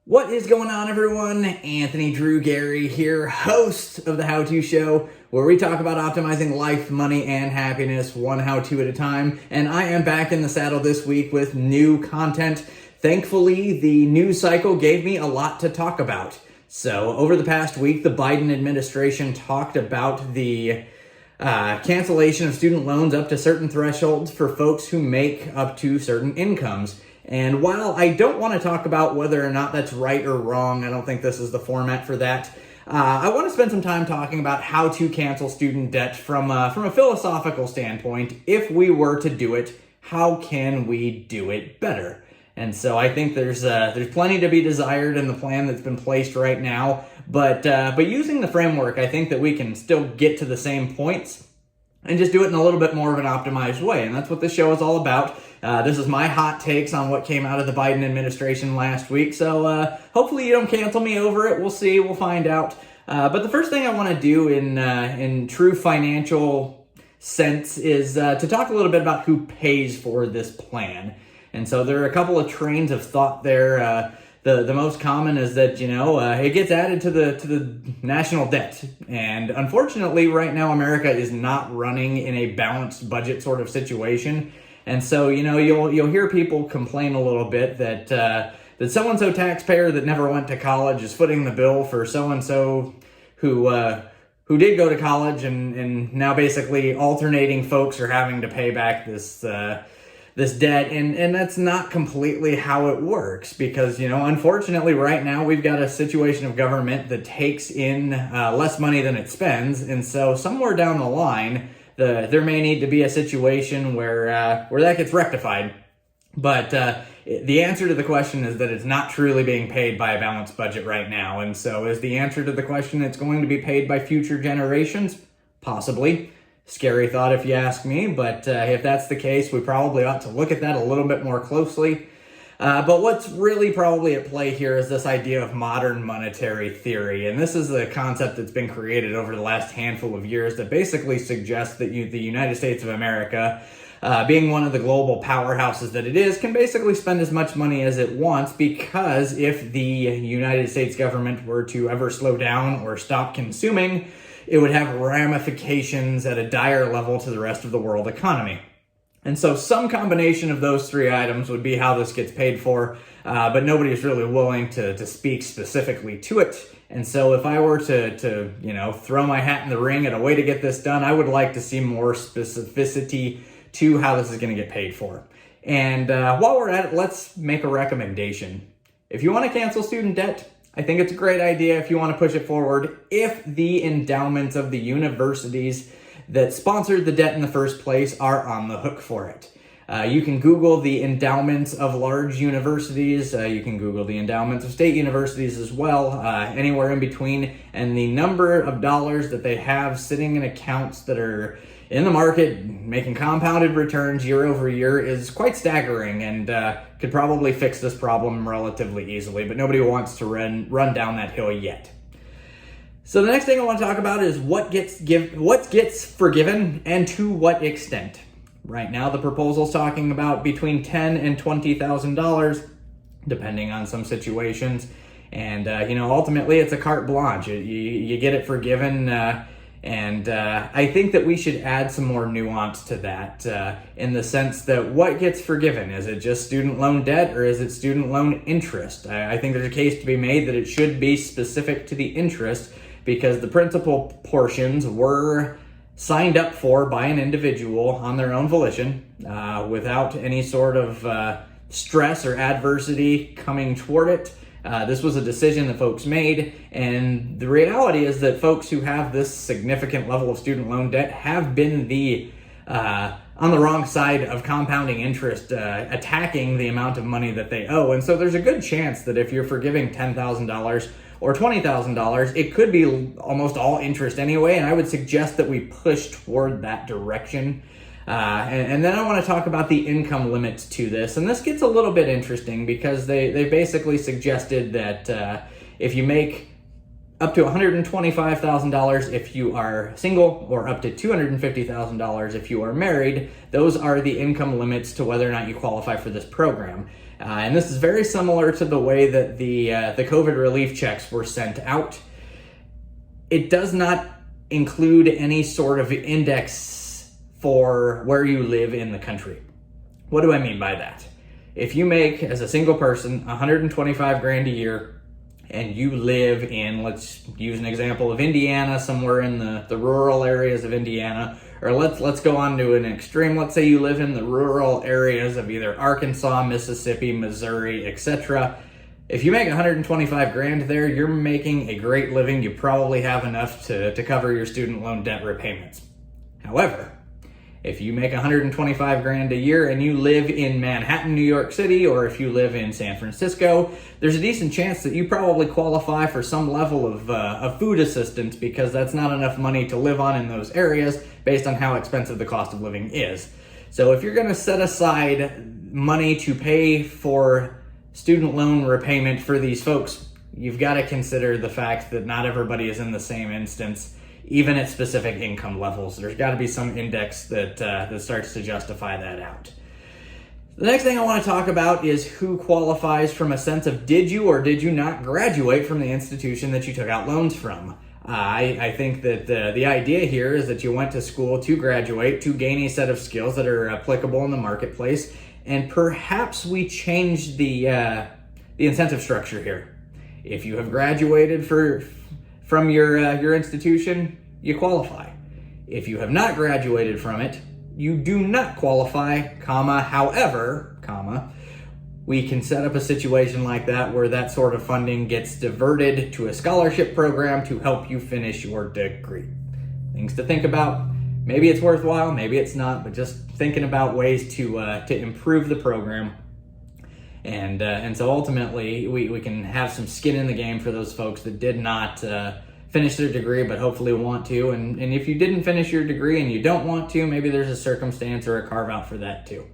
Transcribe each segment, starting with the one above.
What is going on, everyone? Anthony Drew Gary here, host of the How To Show, where we talk about optimizing life, money, and happiness one how-to at a time. And I am back in the saddle this week with new content. Thankfully, the news cycle gave me a lot to talk about. So over the past week, the Biden administration talked about the cancellation of student loans up to certain thresholds for folks who make up to certain incomes. And while I don't want to talk about whether or not that's right or wrong, I don't think this is the format for that. I want to spend some time talking about how to cancel student debt from a philosophical standpoint. If we were to do it, how can we do it better? And so I think there's plenty to be desired in the plan that's been placed right now. But using the framework, I think that we can still get to the same points and just do it in a little bit more of an optimized way. And that's what this show is all about. This is my hot takes on what came out of the Biden administration last week. So hopefully you don't cancel me over it. We'll see. We'll find out. But the first thing I want to do in true financial sense is to talk a little bit about who pays for this plan. And so there are a couple of trains of thought there. The most common is that, it gets added to the national debt. And unfortunately, right now, America is not running in a balanced budget sort of situation. And so, you'll hear people complain a little bit that so-and-so taxpayer that never went to college is footing the bill for so-and-so who did go to college, and now basically alternating folks are having to pay back this debt, and that's not completely how it works, because unfortunately right now we've got a situation of government that takes in less money than it spends, and so somewhere down the line there may need to be a situation where that gets rectified. But the answer to the question is that it's not truly being paid by a balanced budget right now. And so is the answer to the question it's going to be paid by future generations? Possibly. Scary thought if you ask me, but if that's the case, we probably ought to look at that a little bit more closely. But what's really probably at play here is this idea of modern monetary theory. And this is a concept that's been created over the last handful of years that basically suggests that the United States of America, being one of the global powerhouses that it is, can basically spend as much money as it wants, because if the United States government were to ever slow down or stop consuming, it would have ramifications at a dire level to the rest of the world economy. And so some combination of those three items would be how this gets paid for, but nobody is really willing to speak specifically to it. And so if I were to throw my hat in the ring at a way to get this done, I would like to see more specificity to how this is going to get paid for. And while we're at it, let's make a recommendation. If you want to cancel student debt, I think it's a great idea if you want to push it forward, if the endowments of the universities that sponsored the debt in the first place are on the hook for it. You can Google the endowments of large universities. You can Google the endowments of state universities as well, anywhere in between. And the number of dollars that they have sitting in accounts that are in the market making compounded returns year over year is quite staggering, and could probably fix this problem relatively easily, but nobody wants to run down that hill yet. So the next thing I want to talk about is what gets forgiven and to what extent. Right now, the proposal's talking about between $10,000 and $20,000, depending on some situations. And, ultimately it's a carte blanche. You get it forgiven, and I think that we should add some more nuance to that, in the sense that what gets forgiven? Is it just student loan debt, or is it student loan interest? I think there's a case to be made that it should be specific to the interest, because the principal portions were signed up for by an individual on their own volition, without any sort of stress or adversity coming toward it. This was a decision that folks made, and the reality is that folks who have this significant level of student loan debt have been on the wrong side of compounding interest, attacking the amount of money that they owe. And so there's a good chance that if you're forgiving $10,000 or $20,000, it could be almost all interest anyway, and I would suggest that we push toward that direction. And then I want to talk about the income limits to this, and this gets a little bit interesting because they basically suggested that if you make up to $125,000 if you are single, or up to $250,000 if you are married, those are the income limits to whether or not you qualify for this program. And this is very similar to the way that the COVID relief checks were sent out. It does not include any sort of index for where you live in the country. What do I mean by that? If you make, as a single person, 125 grand a year, and you live in, let's use an example of Indiana, somewhere in the rural areas of Indiana, or let's go on to an extreme. Let's say you live in the rural areas of either Arkansas, Mississippi, Missouri, etc. If you make 125 grand there, you're making a great living. You probably have enough to cover your student loan debt repayments. However, if you make 125 grand a year and you live in Manhattan, New York City, or if you live in San Francisco, there's a decent chance that you probably qualify for some level of food assistance, because that's not enough money to live on in those areas based on how expensive the cost of living is. So if you're going to set aside money to pay for student loan repayment for these folks, you've got to consider the fact that not everybody is in the same instance. Even at specific income levels, there's got to be some index that starts to justify that out. The next thing I want to talk about is who qualifies from a sense of did you or did you not graduate from the institution that you took out loans from. I think that the idea here is that you went to school to graduate, to gain a set of skills that are applicable in the marketplace, and perhaps we change the incentive structure here. If you have graduated from your institution, you qualify. If you have not graduated from it, you do not qualify, however, we can set up a situation like that where that sort of funding gets diverted to a scholarship program to help you finish your degree. Things to think about. Maybe it's worthwhile, maybe it's not, but just thinking about ways to improve the program. And so ultimately, we can have some skin in the game for those folks that did not finish their degree, but hopefully want to. And if you didn't finish your degree and you don't want to, maybe there's a circumstance or a carve out for that too.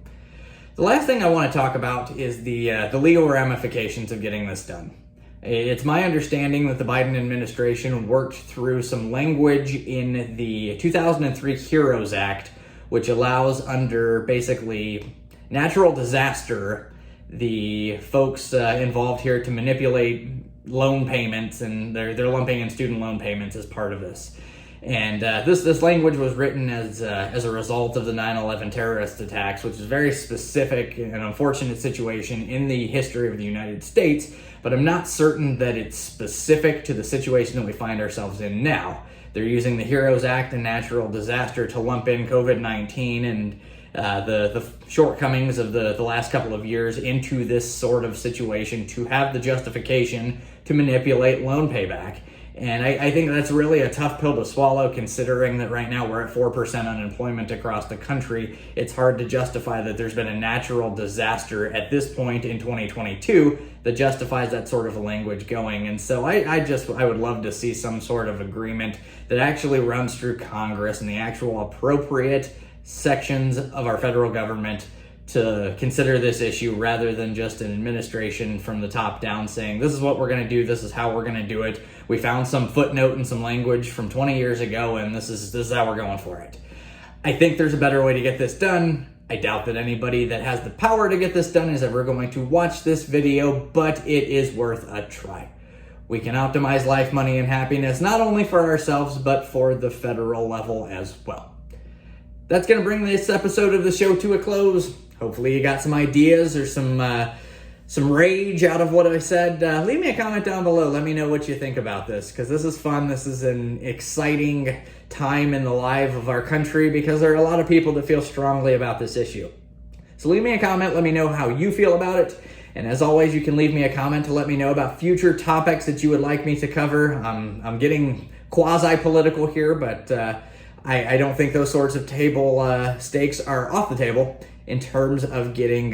The last thing I want to talk about is the legal ramifications of getting this done. It's my understanding that the Biden administration worked through some language in the 2003 HEROES Act, which allows, under basically natural disaster, the folks involved here to manipulate loan payments, and they're lumping in student loan payments as part of this. And this language was written as a result of the 9/11 terrorist attacks, which is a very specific and unfortunate situation in the history of the United States, but I'm not certain that it's specific to the situation that we find ourselves in now. They're using the HEROES Act and natural disaster to lump in COVID-19 and the shortcomings of the last couple of years into this sort of situation to have the justification to manipulate loan payback. And I think that's really a tough pill to swallow, considering that right now we're at 4% unemployment across the country. It's hard to justify that there's been a natural disaster at this point in 2022 that justifies that sort of a language going. And so I would love to see some sort of agreement that actually runs through Congress and the actual appropriate sections of our federal government to consider this issue, rather than just an administration from the top down saying, this is what we're going to do, this is how we're going to do it. We found some footnote and some language from 20 years ago, and this is how we're going for it. I think there's a better way to get this done. I doubt that anybody that has the power to get this done is ever going to watch this video, but it is worth a try. We can optimize life, money, and happiness, not only for ourselves, but for the federal level as well. That's going to bring this episode of the show to a close. Hopefully you got some ideas or some rage out of what I said. Leave me a comment down below. Let me know what you think about this, because this is fun. This is an exciting time in the life of our country, because there are a lot of people that feel strongly about this issue. So leave me a comment. Let me know how you feel about it. And as always, you can leave me a comment to let me know about future topics that you would like me to cover. I'm getting quasi-political here, but I don't think those sorts of table stakes are off the table in terms of getting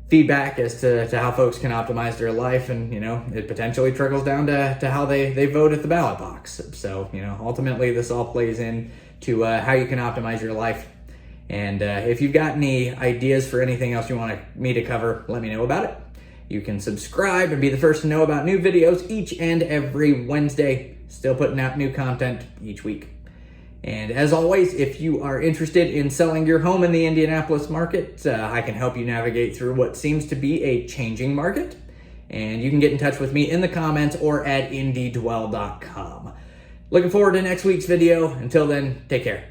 feedback as to how folks can optimize their life, and it potentially trickles down to how they vote at the ballot box. So ultimately this all plays in to how you can optimize your life. And if you've got any ideas for anything else you want me to cover, let me know about it. You can subscribe and be the first to know about new videos each and every Wednesday. Still putting out new content each week. And as always, if you are interested in selling your home in the Indianapolis market, I can help you navigate through what seems to be a changing market. And you can get in touch with me in the comments or at IndyDwell.com. Looking forward to next week's video. Until then, take care.